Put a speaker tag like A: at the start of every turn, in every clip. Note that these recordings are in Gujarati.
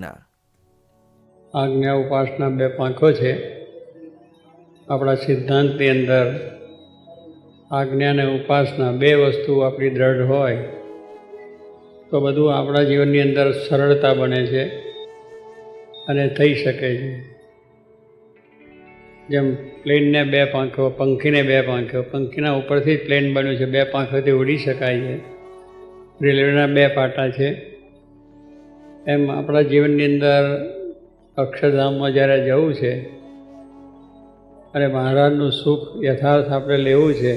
A: ના
B: આજ્ઞા ઉપાસના બે પાંખો છે. આપણા સિદ્ધાંતની અંદર આજ્ઞા અને ઉપાસના બે વસ્તુ આપણી દ્રઢ હોય તો બધું આપણા જીવનની અંદર સરળતા બને છે અને થઈ શકે છે. જેમ પ્લેનને બે પાંખો, પંખીને બે પાંખો, પંખીના ઉપરથી જ પ્લેન બન્યું છે, બે પાંખોથી ઉડી શકાય છે. રેલવેના બે પાટા છે. એમ આપણા જીવનની અંદર અક્ષરધામમાં જ્યારે જવું છે અને મહારાજનું સુખ યથાર્થ આપણે લેવું છે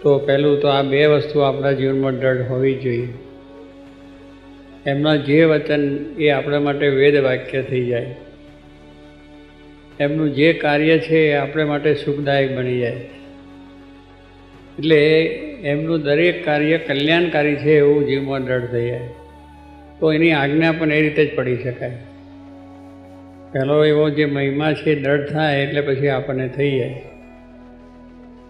B: તો પહેલું તો આ બે વસ્તુ આપણા જીવનમાં દ્રઢ હોવી જોઈએ. એમના જે વચન એ આપણા માટે વેદ વાક્ય થઈ જાય. એમનું જે કાર્ય છે એ આપણા માટે સુખદાયક બની જાય. એટલે એમનું દરેક કાર્ય કલ્યાણકારી છે એવું જીવનમાં દ્રઢ થઈ જાય તો એની આજ્ઞા પણ એ રીતે જ પડી શકાય. પહેલો એવો જે મહિમા છે દ્રઢ થાય એટલે પછી આપણને થઈ જાય.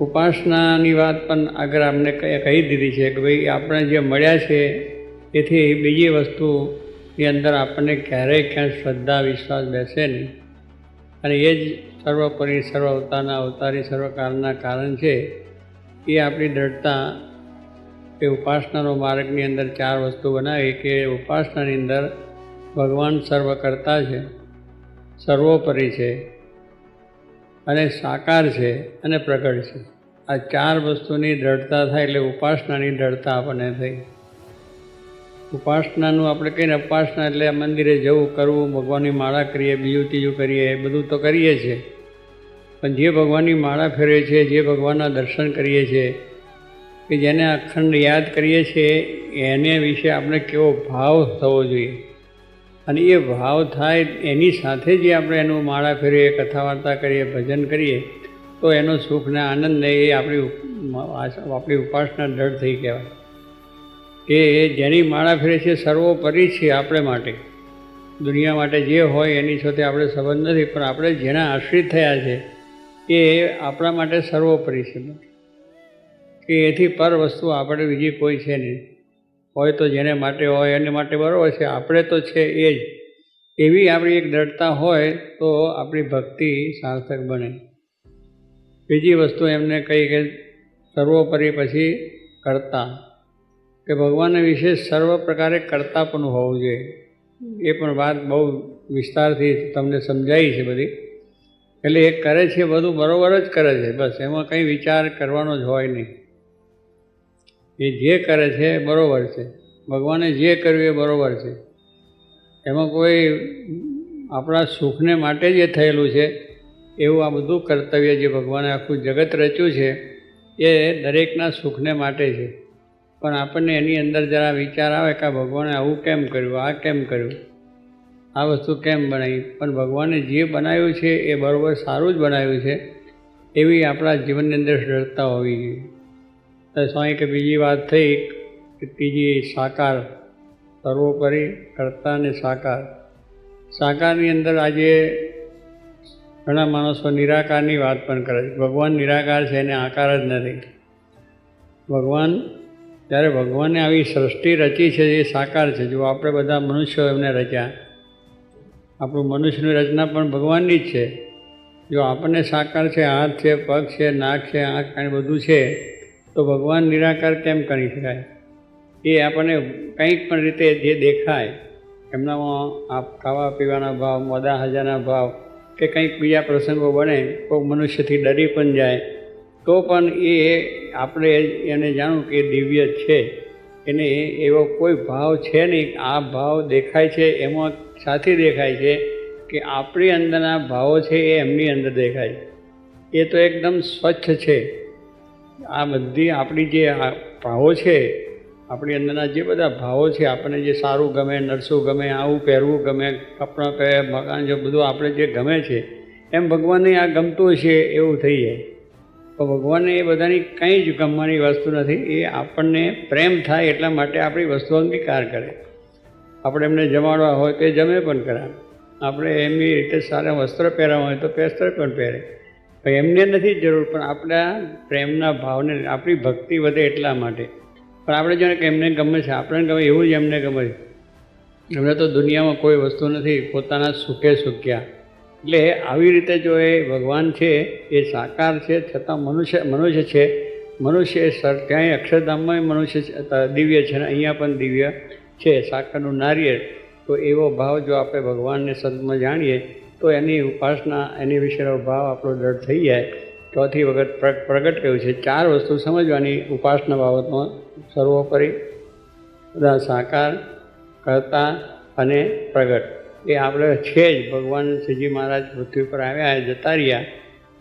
B: ઉપાસનાની વાત પણ આગળ આપણે કહી દીધી છે કે ભાઈ આપણે જે મળ્યા છે એથી બીજી વસ્તુની અંદર આપણને ક્યારેય ક્યાં શ્રદ્ધા વિશ્વાસ બેસે નહીં અને એ જ સર્વોપરી સર્વ અવતારના અવતારી સર્વકાળના કારણ છે. એ આપણી દ્રઢતા એ ઉપાસનાનો માર્ગની અંદર ચાર વસ્તુ બનાવી કે ઉપાસનાની અંદર ભગવાન સર્વકર્તા છે, સર્વોપરી છે અને સાકાર છે અને પ્રગટ છે. આ ચાર વસ્તુની દ્રઢતા થાય એટલે ઉપાસનાની દ્રઢતા આપણને થઈ. ઉપાસનાનું આપણે કહીને ઉપાસના એટલે મંદિરે જવું, કરવું, ભગવાનની માળા કરીએ, બીજું ત્રીજું કરીએ, એ બધું તો કરીએ છીએ. પણ જે ભગવાનની માળા ફેરવીએ છીએ, જે ભગવાનના દર્શન કરીએ છીએ, કે જેને અખંડ યાદ કરીએ છીએ એને વિશે આપણે કેવો ભાવ થવો જોઈએ અને એ ભાવ થાય એની સાથે જે આપણે એનું માળા ફેરવીએ, કથા વાર્તા કરીએ, ભજન કરીએ તો એનો સુખ ને આનંદ એ આપણી ઉપાસના દ્રઢ થઈ કહેવાય. એ જેની માળા ફેરે છે સર્વોપરી છે આપણે માટે. દુનિયા માટે જે હોય એની સાથે આપણે સંબંધ નથી, પણ આપણે જેના આશ્રિત થયા છે એ આપણા માટે સર્વોપરી છે કે એથી પર વસ્તુ આપણે બીજી કોઈ છે નહીં. હોય તો જેને માટે હોય એને માટે બરાબર છે, આપણે તો છે એ જ. એવી આપણી એક દ્રઢતા હોય તો આપણી ભક્તિ સાર્થક બને. બીજી વસ્તુ એમને કહી કે સર્વોપરી પછી કર્તા, કે ભગવાનને વિશે સર્વ પ્રકારે કર્તા પણ હોવું જોઈએ. એ પણ વાત બહુ વિસ્તારથી તમને સમજાઈ છે બધી. એટલે એ કરે છે બધું બરાબર જ કરે છે, બસ એમાં કંઈ વિચાર કરવાનો જ હોય નહીં. એ જે કરે છે એ બરાબર છે. ભગવાને જે કર્યું એ બરાબર છે. એમાં કોઈ આપણા સુખને માટે જે થયેલું છે એવું આ બધું કર્તવ્ય જે ભગવાને આખું જગત રચ્યું છે એ દરેકના સુખને માટે છે. પણ આપણને એની અંદર જરા વિચાર આવે કે ભગવાને આવું કેમ કર્યું, આ કેમ કર્યું, આ વસ્તુ કેમ બનાવી. પણ ભગવાને જે બનાવ્યું છે એ બરાબર સારું જ બનાવ્યું છે એવી આપણા જીવનની અંદર દ્રઢતા હોવી જોઈએ. સ્વામી કે બીજી વાત થઈ કે ત્રીજી સાકાર, સર્વોપરી કર્તા અને સાકાર. સાકારની અંદર આજે ઘણા માણસો નિરાકારની વાત પણ કરે છે. ભગવાન નિરાકાર છે, એને આકાર જ નથી. ભગવાન જ્યારે ભગવાને આવી સૃષ્ટિ રચી છે એ સાકાર છે. જો આપણે બધા મનુષ્યો એમને રચ્યા, આપણું મનુષ્યની રચના પણ ભગવાનની જ છે. જો આપણને સાકાર છે, હાથ છે, પગ છે, નાક છે, આંખ કાંઈ બધું છે તો ભગવાન નિરાકાર કેમ કરી શકાય? એ આપણને કંઈક પણ રીતે જે દેખાય એમનામાં આ ખાવા પીવાના ભાવ, મોદા હાજાના ભાવ કે કંઈક બીજા પ્રસંગો બને, કોઈ મનુષ્યથી ડરી પણ જાય તો પણ એ આપણે એને જાણવું કે દિવ્ય છે. એને એવો કોઈ ભાવ છે નહીં. આ ભાવ દેખાય છે એમાં સાથી દેખાય છે કે આપણી અંદરના ભાવો છે એ એમની અંદર દેખાય. એ તો એકદમ સ્વચ્છ છે. આ બધી આપણી જે ભાવો છે, આપણી અંદરના જે બધા ભાવો છે, આપણને જે સારું ગમે, નરસું ગમે, આવું પહેરવું ગમે, કપડાં પહેરે, મકાન, જે બધું આપણે જે ગમે છે એમ ભગવાનને આ ગમતું છે એવું થઈ જાય. તો ભગવાનને એ બધાની કંઈ જ ગમવાની વસ્તુ નથી. એ આપણને પ્રેમ થાય એટલા માટે આપણી વસ્તુ અંગીકાર કરે. આપણે એમને જમાડવા હોય તો એ જમે પણ કરે. આપણે એમની રીતે સારા વસ્ત્ર પહેરવા હોય તો વસ્ત્ર પણ પહેરે. એમને નથી જરૂર, પણ આપણા પ્રેમના ભાવને, આપણી ભક્તિ વધે એટલા માટે. પણ આપણે જાણે કે એમને ગમે છે, આપણને ગમે એવું જ એમને ગમે છે. એમને તો દુનિયામાં કોઈ વસ્તુ નથી, પોતાના સુખે સુખ્યા. એટલે આવી રીતે જો એ ભગવાન છે એ સાકાર છે છતાં મનુષ્ય છે. મનુષ્ય ક્યાંય અક્ષરધામમાં મનુષ્ય દિવ્ય છે ને અહીંયા પણ દિવ્ય છે, સાકારનું નારિયેળ. તો એવો ભાવ જો આપણે ભગવાનને સંતમાં જાણીએ તો એની ઉપાસના, એની વિશેનો ભાવ આપણો દ્રઢ થઈ જાય. ચોથી વખત પ્રગટ કહ્યું છે. 4 વસ્તુ સમજવાની ઉપાસના બાબતમાં. સર્વોપરી બધા સાકાર, કર્તા અને પ્રગટ એ આપણે છે જ. ભગવાન શ્રીજી મહારાજ પૃથ્વી પર આવ્યા, જતા રહ્યા,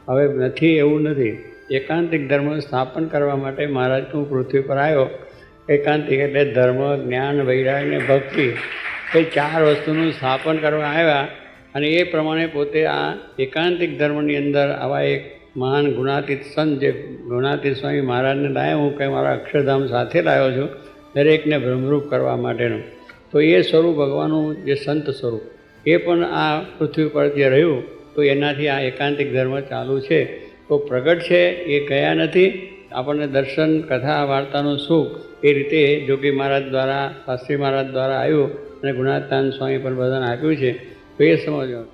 B: હવે નથી એવું નથી. એકાંતિક ધર્મનું સ્થાપન કરવા માટે મહારાજ હું પૃથ્વી પર આવ્યો. એકાંતિક એટલે ધર્મ, જ્ઞાન, વૈરાગ અને ભક્તિ, એ 4 વસ્તુનું સ્થાપન કરવા આવ્યા. અને એ પ્રમાણે પોતે આ એકાંતિક ધર્મની અંદર આવા એક મહાન ગુણાતીત સંત, જે ગુણાતીત સ્વામી મહારાજને લાવ્યા, હું કંઈ મારા અક્ષરધામ સાથે લાવ્યો છું દરેકને ભ્રમરૂપ કરવા માટેનું. તો એ સ્વરૂપ ભગવાનનું જે સંત સ્વરૂપ એ પણ આ પૃથ્વી પર જે રહ્યું, તો એનાથી આ એકાંતિક ધર્મ ચાલુ છે. તો પ્રગટ છે એ ગયા નથી. આપણને દર્શન, કથા, વાર્તાનું સુખ એ રીતે જોગી મહારાજ દ્વારા, શાસ્ત્રી મહારાજ દ્વારા આવ્યું અને ગુણાતીતાનંદ સ્વામી પણ બધાને આપ્યું છે. તો એ સમજવાનું.